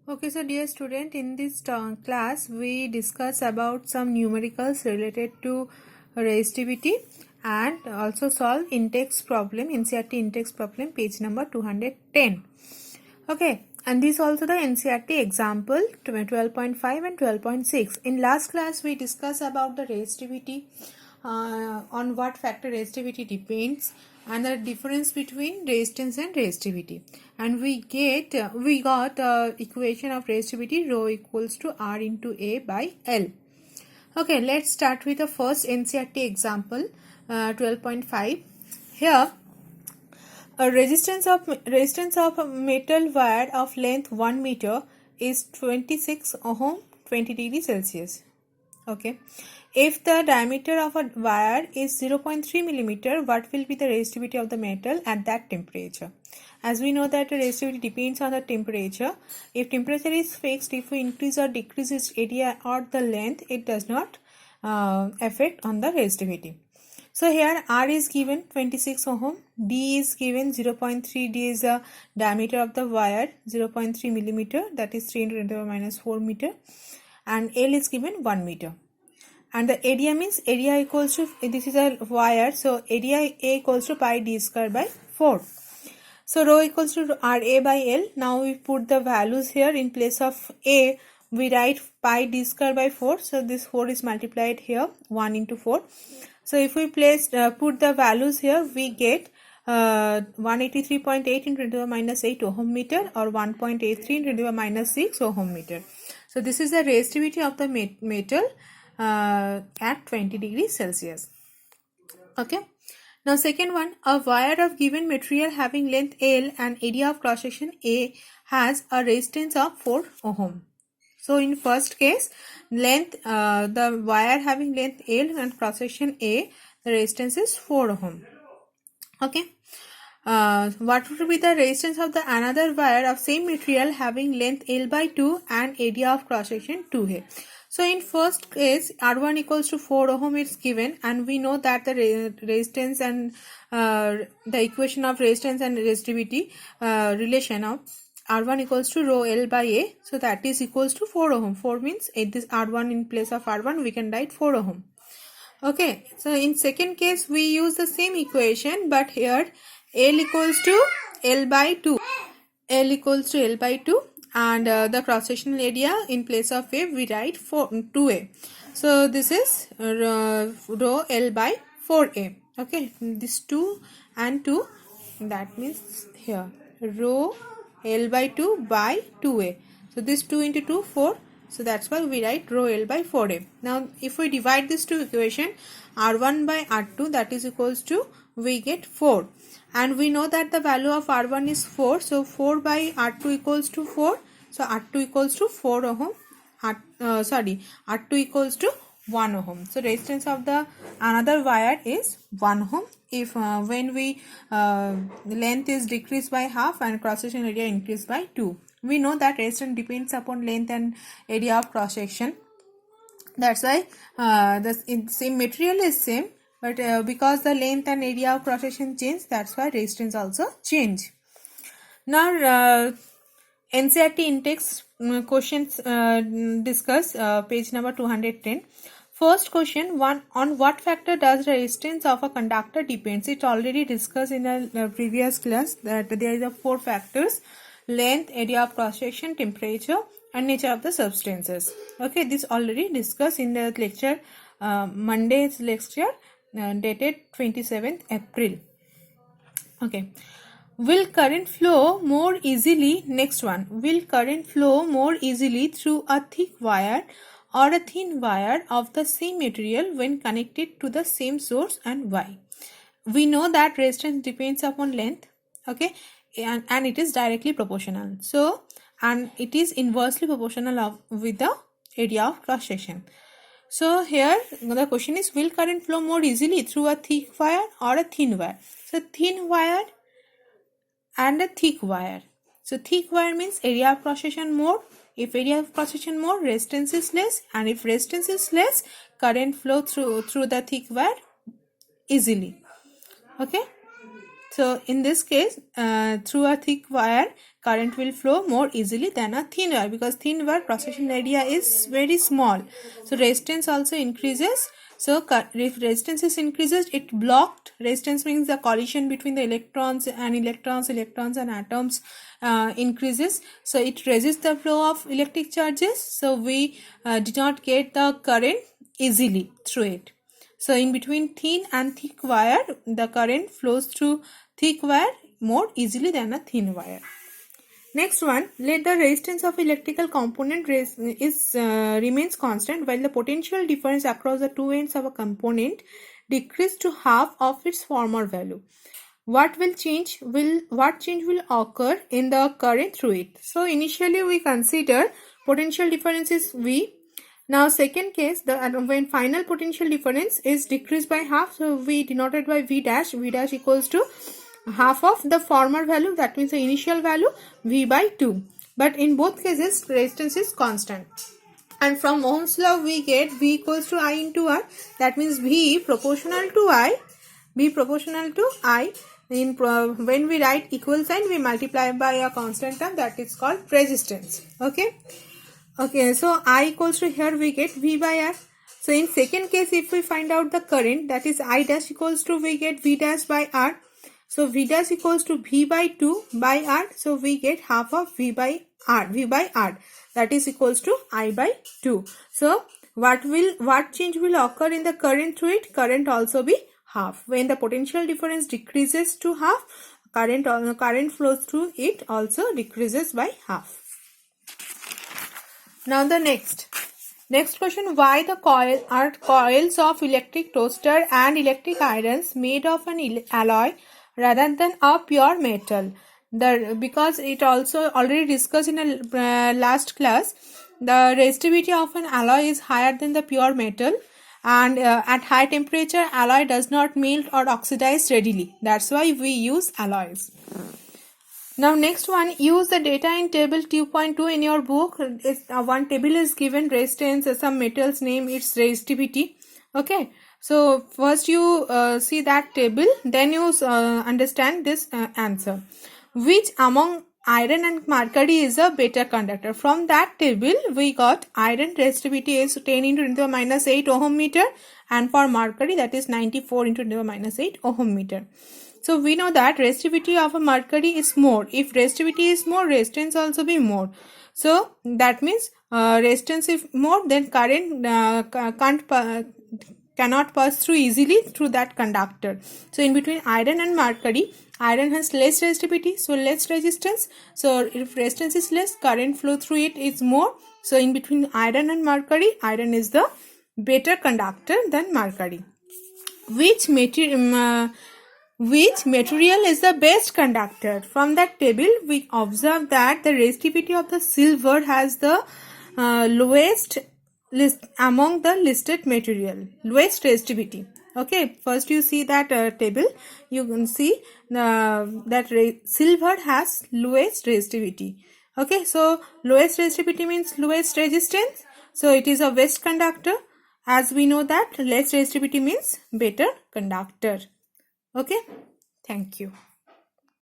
Okay, so dear student, in this class we discuss about some numericals related to resistivity and also solve in-text problem, NCERT in-text problem, page number 210. Okay, and this also the NCERT example 12.5 and 12.6. In last class we discussed about the resistivity, on what factor resistivity depends, and the difference between resistance and resistivity, and we got equation of resistivity rho equals to R into A by L. Okay, let's start with the first NCERT example, 12.5. Here, a resistance of a metal wire of length 1 meter is 26 ohm, 20 degrees Celsius. Okay. If the diameter of a wire is 0.3 millimeter, what will be the resistivity of the metal at that temperature? As we know that the resistivity depends on the temperature. If temperature is fixed, if we increase or decrease its area or the length, it does not affect on the resistivity. So here R is given 26 ohm, D is given 0.3, D is the diameter of the wire, 0.3 millimeter, that is 3 into 10 minus 4 meter, and L is given 1 meter. And the area means area equals to, this is a wire, so area A equals to pi D square by 4. So rho equals to RA by L. Now we put the values here. In place of A, we write pi D square by 4. So this 4 is multiplied here, 1 into 4. So if we put the values here, we get 183.8 into 10 to the minus 8 ohm meter, or 1.83 into 10 to the minus 6 ohm meter. So this is the resistivity of the metal at 20 degrees Celsius. Okay. Now second one, a wire of given material having length L and area of cross section A has a resistance of 4 ohm. So in first case, the wire having length L and cross section A, the resistance is 4 ohm. Okay. What would be the resistance of the another wire of same material having length L by 2 and area of cross section 2A? So in first case, R1 equals to 4 ohm is given, and we know that the resistance and the equation of resistance and resistivity relation of R1 equals to rho L by A. So that is equals to 4 ohm. 4 means this R1 in place of R1 we can write 4 ohm. Okay, so in second case we use the same equation, but here L equals to L by 2. L equals to L by 2, and the cross sectional area in place of A we write 2A. So this is rho L by 4A. Okay, this 2 and 2, that means here rho L by 2 by 2A. So this 2 into 2, 4. So that's why we write rho L by 4A. Now if we divide this two equation, R1 by R2, that is equals to, we get 4. And we know that the value of R1 is 4. So 4 by R2 equals to 4. So R2 equals to 4 ohm. R2 equals to 1 ohm. So resistance of the another wire is 1 ohm. If when we length is decreased by half and cross section area increased by 2. We know that resistance depends upon length and area of cross section. That's why the same material is same, but because the length and area of cross section change, that's why resistance also change. Now NCERT in-text questions discuss, page number 210. First question, on what factor does the resistance of a conductor depends? It already discussed in the previous class that there is a 4 factors: length, area of cross section, temperature, and nature of the substances. Okay, this already discussed in the lecture, Monday's lecture, dated 27th April. Okay. Will current flow more easily? Next one. Will current flow more easily through a thick wire or a thin wire of the same material when connected to the same source, and why? We know that resistance depends upon length. Okay, and it is directly proportional. So, and it is inversely proportional with the area of cross section. So here the question is, will current flow more easily through a thick wire or a thin wire? So thin wire and a thick wire. So thick wire means area of cross section more. If area of cross section more, resistance is less, and if resistance is less, current flow through the thick wire easily. Okay. So in this case, through a thick wire, current will flow more easily than a thin wire, because thin wire cross-section area is very small. So resistance also increases. So if resistance is increases, it blocked. Resistance means the collision between the electrons and atoms increases. So it resists the flow of electric charges. So we did not get the current easily through it. So in between thin and thick wire, the current flows through thick wire more easily than a thin wire. Next one, let the resistance of electrical component remains constant while the potential difference across the two ends of a component decrease to half of its former value. What change will occur in the current through it? So initially we consider potential difference is V. Now second case, when final potential difference is decreased by half, so we denoted by V dash equals to half of the former value, that means the initial value, V by 2. But in both cases resistance is constant. And from Ohm's law we get V equals to I into R, that means V proportional to I. When we write equal sign, we multiply by a constant term, that is called resistance. Okay, so I equals to, here we get V by R. So in second case, if we find out the current, that is I dash equals to, we get V dash by R. So V dash equals to V by 2 by R. So we get half of V by R, that is equals to I by 2. So what change will occur in the current through it? Current also be half. When the potential difference decreases to half, current flows through it also decreases by half. Now the next question, why the coils of electric toaster and electric irons made of an alloy rather than a pure metal? Because it also already discussed in a last class, the resistivity of an alloy is higher than the pure metal, and at high temperature alloy does not melt or oxidize readily. That's why we use alloys. Now next one, use the data in table 2.2 in your book. One table is given resistance, some metals name, its resistivity. Okay, so first you see that table, then you understand this answer. Which among iron and mercury is a better conductor? From that table we got iron resistivity is 10 into 10 to the minus 8 ohm meter, and for mercury that is 94 into 10 to the minus 8 ohm meter. So we know that resistivity of a mercury is more. If resistivity is more, resistance also be more. So that means resistance is more, then current cannot pass through easily through that conductor. So in between iron and mercury, iron has less resistivity, so less resistance. So if resistance is less, current flow through it is more. So in between iron and mercury, iron is the better conductor than mercury. Which material is the best conductor? From that table we observe that the resistivity of the silver has the lowest among the listed material, lowest resistivity. Okay, first you see that table, you can see that silver has lowest resistivity. Okay, so lowest resistivity means lowest resistance, so it is a best conductor. As we know that less resistivity means better conductor. Okay, thank you.